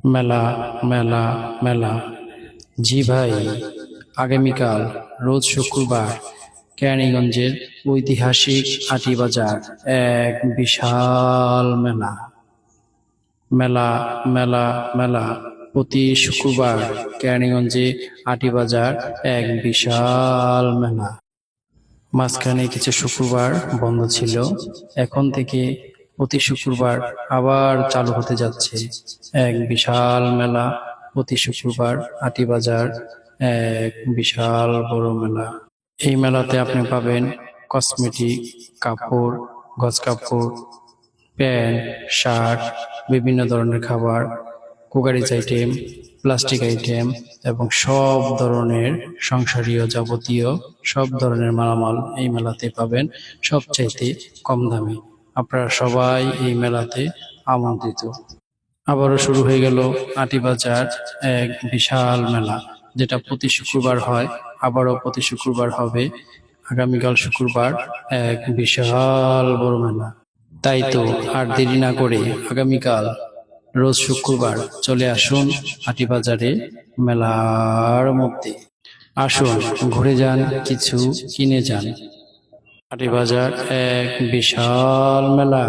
মেলা মেলা মেলা। জি ভাই, আগামীকাল রোজ শুক্রবার কেরানীগঞ্জের ঐতিহাসিক আটিবাজার এক বিশাল মেলা। মেলা মেলা মেলা প্রতি শুক্রবার কেরানীগঞ্জে আটিবাজার এক বিশাল মেলা। মাঝখানে কিছু শুক্রবার বন্ধ ছিল, এখন থেকে প্রতি শুক্রবার আবার চালু হতে যাচ্ছে এক বিশাল মেলা। প্রতি শুক্রবার আটিবাজার এক বিশাল বড় মেলা। এই মেলাতে আপনি পাবেন কসমেটিক, কাপড়, গজ কাপড়, প্যান্ট, শার্ট, বিভিন্ন ধরনের খাবার, কুকারিজ আইটেম, প্লাস্টিক আইটেম এবং সব ধরনের সংসারীয় যাবতীয় সব ধরনের মালামাল এই মেলাতে পাবেন সবচাইতে কম দামে। আপনারা সবাই এই মেলাতে আমন্ত্রিত। আবারও শুরু হয়ে গেল আটিবাজার এক বিশাল মেলা, যেটা প্রতি শুক্রবার হয়, আবারও প্রতি শুক্রবার হবে। আগামীকাল শুক্রবার এক বিশাল বড় মেলা। তাই তো আর দেরি না করে আগামীকাল রোজ শুক্রবার চলে আসুন আটিবাজারে মেলার মধ্যে। আসুন, ঘুরে যান, কিছু কিনে যান। আটিবাজার এক বিশাল মেলা।